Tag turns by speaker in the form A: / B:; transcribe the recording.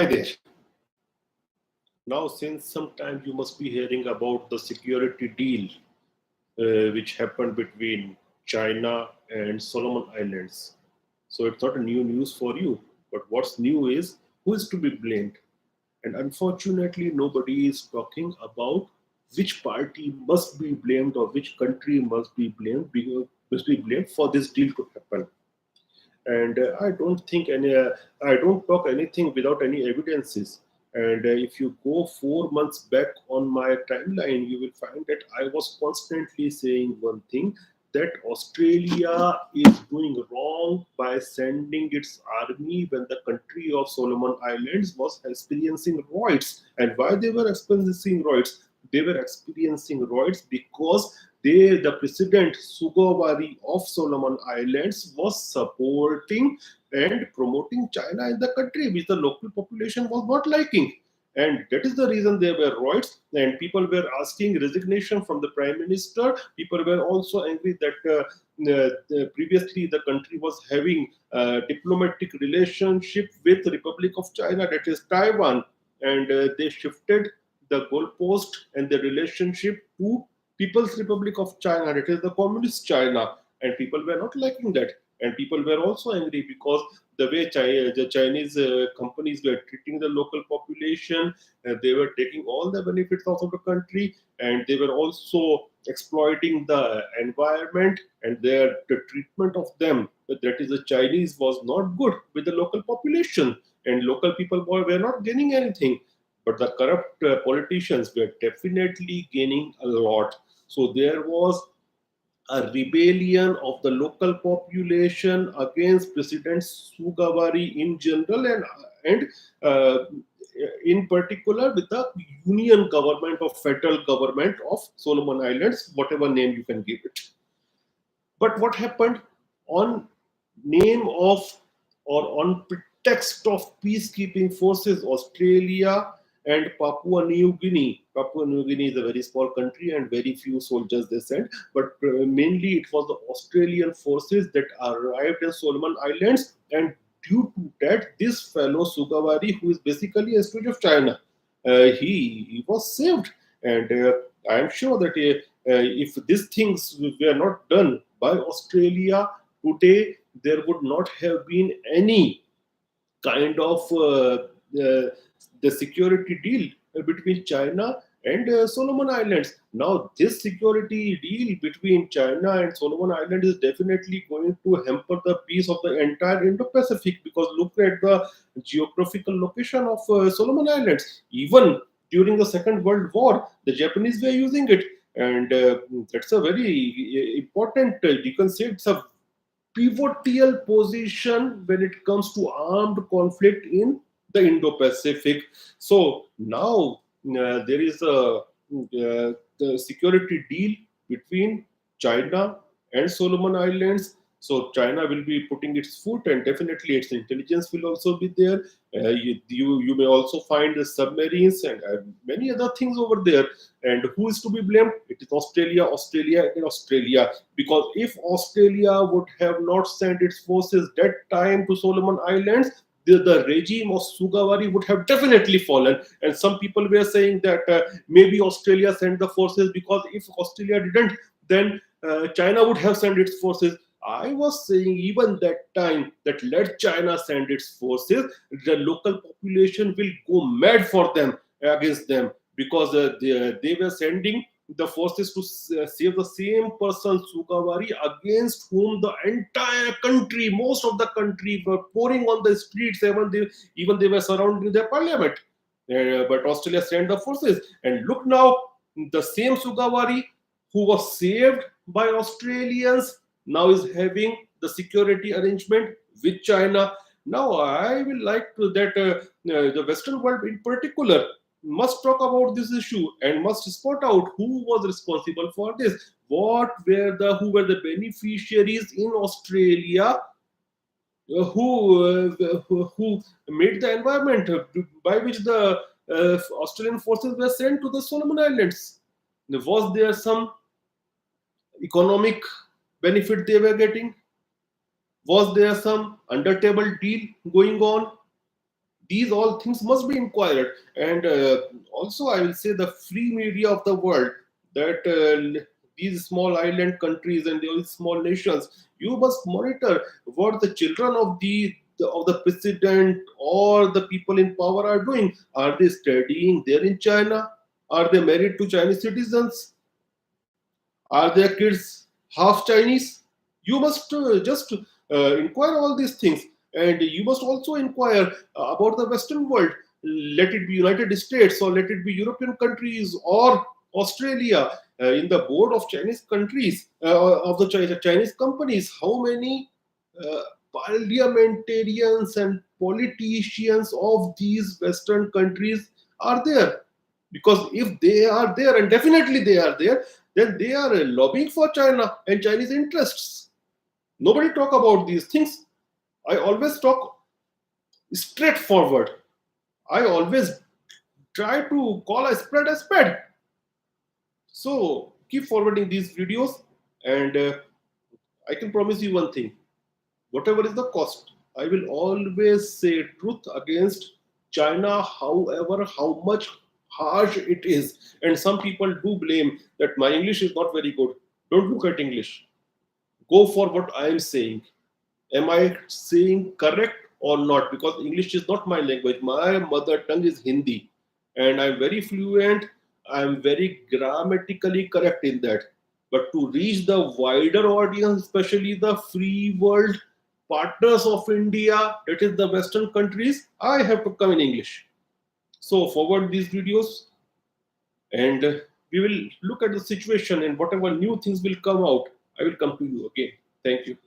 A: Hi there. Now, since some time you must be hearing about the security deal which happened between China and Solomon Islands. So it's not a new news for you. But what's new is who is to be blamed. And unfortunately, nobody is talking about which party must be blamed or which country must be blamed for this deal to happen. And I don't talk anything without any evidences. And if you go 4 months back on my timeline, you will find that I was constantly saying one thing, that Australia is doing wrong by sending its army when the country of Solomon Islands was experiencing riots. And why they were experiencing riots? They were experiencing riots because the president Sugawari of Solomon Islands was supporting and promoting China in the country, which the local population was not liking. And that is the reason there were riots, and people were asking resignation from the prime minister. People were also angry that previously the country was having a diplomatic relationship with the Republic of China, that is Taiwan, and they shifted the goalpost and the relationship to People's Republic of China, that is the Communist China, and people were not liking that. And people were also angry because the way the Chinese companies were treating the local population, they were taking all the benefits out of the country, and they were also exploiting the environment, and the treatment of them, that is the Chinese, was not good with the local population, and local people were not gaining anything. But the corrupt politicians were definitely gaining a lot. So there was a rebellion of the local population against President Sugawari in general, and uh, in particular with the union government or federal government of Solomon Islands, whatever name you can give it. But what happened on name of or on pretext of peacekeeping forces, Australia and Papua New Guinea. Papua New Guinea is a very small country and very few soldiers they sent, but mainly it was the Australian forces that arrived in Solomon Islands, and due to that, this fellow Sugawari, who is basically a stooge of China, he was saved, and I am sure that if these things were not done by Australia today, there would not have been any kind of the security deal between China and Solomon Islands. Now, this security deal between China and Solomon Islands is definitely going to hamper the peace of the entire Indo-Pacific, because look at the geographical location of Solomon Islands. Even during the Second World War, the Japanese were using it, and that's a very important. You can say it's a pivotal position when it comes to armed conflict in the Indo-Pacific. So now there is the security deal between China and Solomon Islands. So China will be putting its foot, and definitely its intelligence will also be there. You may also find the submarines and many other things over there. And who is to be blamed? It is Australia, and Australia. Because if Australia would have not sent its forces that time to Solomon Islands, the regime of Sugawari would have definitely fallen. And some people were saying that maybe Australia sent the forces because if Australia didn't, then China would have sent its forces. I was saying even that time that let China send its forces, the local population will go mad for them, against them, because they were sending the forces to save the same person Sugawari, against whom the entire country, most of the country, were pouring on the streets. Even they were surrounding their parliament. But Australia sent the forces, and look now, the same Sugawari who was saved by Australians now is having the security arrangement with China. Now, I will like to that the Western world in particular must talk about this issue and must spot out who was responsible for this. Who were the beneficiaries in Australia, who made the environment by which the Australian forces were sent to the Solomon Islands. Was there some economic benefit they were getting? Was there some under table deal going on? These all things must be inquired. And also, I will say the free media of the world, that these small island countries and these small nations, you must monitor what the children of the president or the people in power are doing. Are they studying there in China? Are they married to Chinese citizens? Are their kids half Chinese? You must just inquire all these things, and you must also inquire about the Western world. Let it be United States, or let it be European countries, or Australia. In the board of Chinese countries, of the Chinese companies, how many uh, parliamentarians and politicians of these Western countries are there? Because if they are there, and definitely they are there, then they are lobbying for China and Chinese interests. Nobody talk about these things. I always talk straightforward. I always try to call a spread. So keep forwarding these videos, and I can promise you one thing: whatever is the cost, I will always say truth against China, however, how much harsh it is. And some people do blame that my English is not very good. Don't look at English. Go for what I am saying. Am I saying correct or not? Because English is not my language. My mother tongue is Hindi, and I'm very fluent. I'm very grammatically correct in that. But to reach the wider audience, especially the free world partners of India, that is the Western countries, I have to come in English. So forward these videos, and we will look at the situation, and whatever new things will come out, I will come to you again. Thank you.